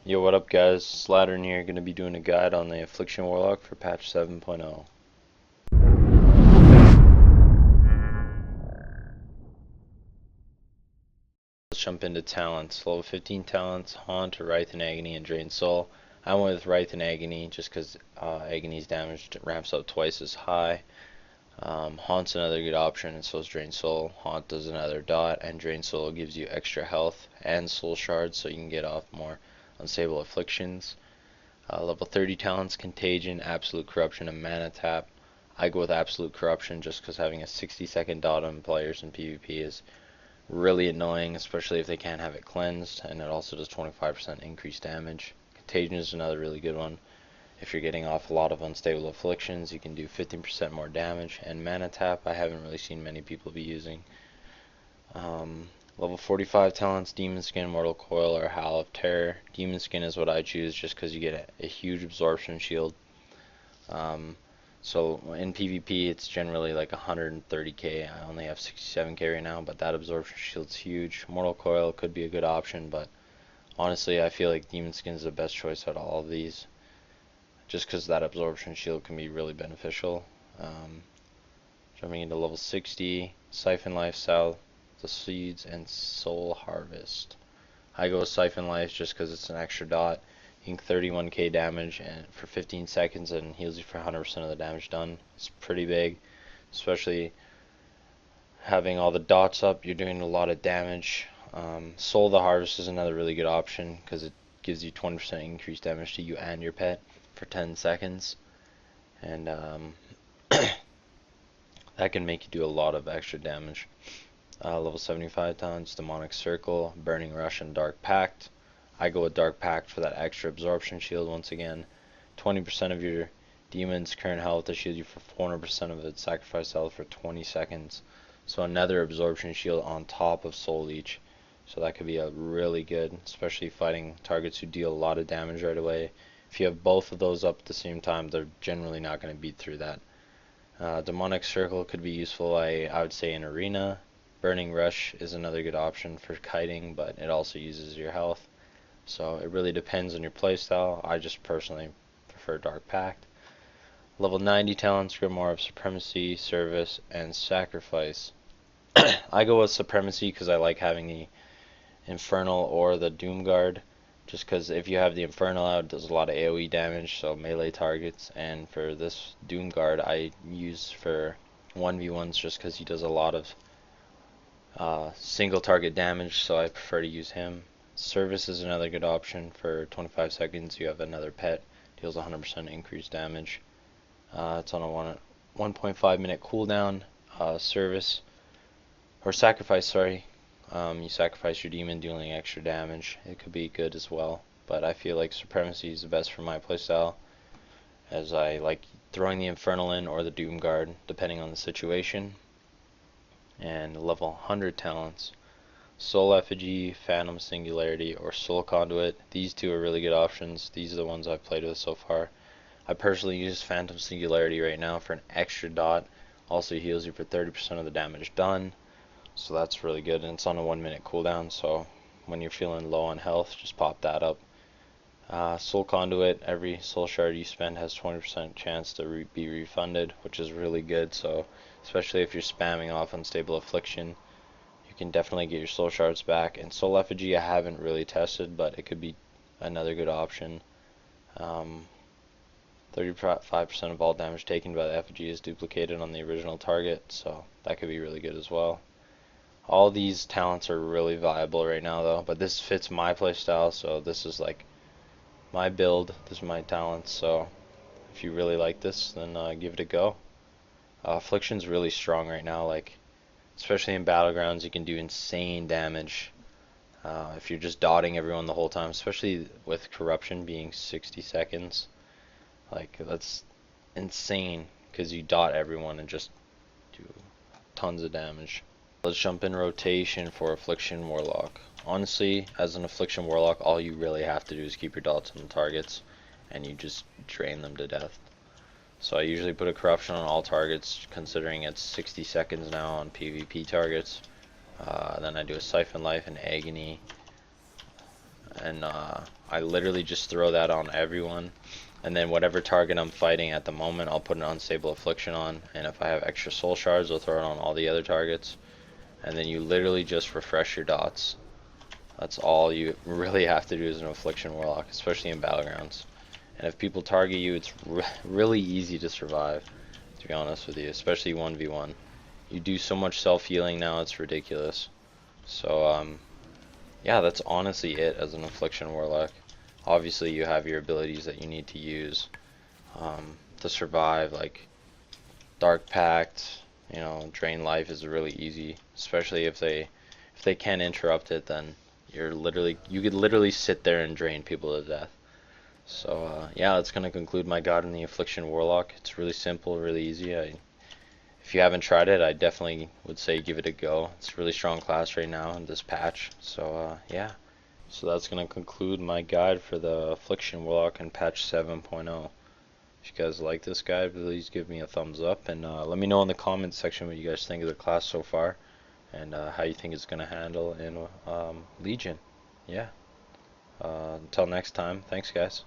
Yo, what up guys? Slattern here, gonna be doing a guide on the Affliction Warlock for patch 7.0. Let's jump into talents. Level 15 talents, Haunt, Writhe in Agony, and Drain Soul. I went with Writhe in Agony just because Agony's damage ramps up twice as high. Haunt's another good option, and so is Drain Soul. Haunt does another dot, and Drain Soul gives you extra health and soul shards so you can get off more unstable afflictions. Level 30 talents, Contagion, Absolute Corruption, and Mana Tap. I go with Absolute Corruption just because having a 60-second dot on players in PvP is really annoying, especially if they can't have it cleansed, and it also does 25% increased damage. Contagion is another really good one. If you're getting off a lot of unstable afflictions, you can do 15% more damage. And Mana Tap, I haven't really seen many people be using. Level 45 talents, Demon Skin, Mortal Coil, or Howl of Terror. Demon Skin is what I choose just because you get a huge absorption shield. So in PvP it's generally like 130k. I only have 67k right now, but that absorption shield's huge. Mortal Coil could be a good option, but honestly I feel like Demon Skin is the best choice out of all of these, just because that absorption shield can be really beneficial. Jumping into level 60, Siphon Lifestyle, the Seeds, and Soul Harvest. I go with Siphon Life just because it's an extra dot. You can 31k damage and for 15 seconds and heals you for 100% of the damage done. It's pretty big, especially having all the dots up. You're doing a lot of damage. Soul the Harvest is another really good option because it gives you 20% increased damage to you and your pet for 10 seconds, and that can make you do a lot of extra damage. Level 75 talents, Demonic Circle, Burning Rush, and Dark Pact. I go with Dark Pact for that extra absorption shield once again. 20% of your demon's current health to shield you for 400% of its sacrifice health for 20 seconds. So another absorption shield on top of Soul Leech. So that could be a really good, especially fighting targets who deal a lot of damage right away. If you have both of those up at the same time, they're generally not going to beat through that. Demonic Circle could be useful, I would say, in Arena. Burning Rush is another good option for kiting, but it also uses your health. So it really depends on your playstyle. I just personally prefer Dark Pact. Level 90 talents, Grimoire of Supremacy, Service, and Sacrifice. I go with Supremacy because I like having the Infernal or the Doomguard, just because if you have the Infernal out, it does a lot of AoE damage, so melee targets, and for this Doomguard I use for 1v1s just because he does a lot of single target damage, so I prefer to use him. Service is another good option. For 25 seconds you have another pet, deals 100% increased damage. It's on a 1.5 minute cooldown. Service, or Sacrifice, sorry. You sacrifice your demon, dealing extra damage. It could be good as well, but I feel like Supremacy is the best for my playstyle, as I like throwing the Infernal in or the Doomguard depending on the situation. And level 100 talents, Soul Effigy, Phantom Singularity, or Soul Conduit. These two are really good options. These are the ones I've played with so far. I personally use Phantom Singularity right now for an extra dot. Also heals you for 30% of the damage done. So that's really good, and it's on a 1 minute cooldown, so when you're feeling low on health, just pop that up. Soul Conduit, every soul shard you spend has 20% chance to be refunded, which is really good, so especially if you're spamming off unstable affliction, you can definitely get your soul shards back. And Soul Effigy I haven't really tested, but it could be another good option. 35% of all damage taken by the effigy is duplicated on the original target, so that could be really good as well. All these talents are really viable right now though, but this fits my playstyle, so this is like my build, this is my talents, so if you really like this, then give it a go. Affliction's really strong right now, like especially in battlegrounds you can do insane damage if you're just dotting everyone the whole time, especially with corruption being 60 seconds. Like that's insane because you dot everyone and just do tons of damage. Let's jump in rotation for Affliction Warlock. Honestly, as an Affliction Warlock, all you really have to do is keep your dots on the targets and you just drain them to death. So I usually put a corruption on all targets, considering it's 60 seconds now on PvP targets. Then I do a Siphon Life and Agony, and I literally just throw that on everyone. And then whatever target I'm fighting at the moment, I'll put an unstable affliction on. And if I have extra soul shards, I'll throw it on all the other targets. And then you literally just refresh your dots. That's all you really have to do as an affliction warlock, especially in battlegrounds. And if people target you, it's really easy to survive, to be honest with you, especially 1v1. You do so much self-healing now, it's ridiculous. So, yeah, that's honestly it as an affliction warlock. Obviously, you have your abilities that you need to use to survive, like Dark Pact, you know, Drain Life is really easy, especially if they can interrupt it, then you could literally sit there and drain people to death. So yeah, that's gonna conclude my guide on the Affliction Warlock. It's really simple, really easy. If you haven't tried it, I definitely would say give it a go. It's a really strong class right now in this patch. So yeah, so that's gonna conclude my guide for the Affliction Warlock in patch 7.0. If you guys like this guide, please give me a thumbs up, and let me know in the comments section what you guys think of the class so far, and how you think it's gonna handle in Legion. Yeah. Until next time, thanks guys.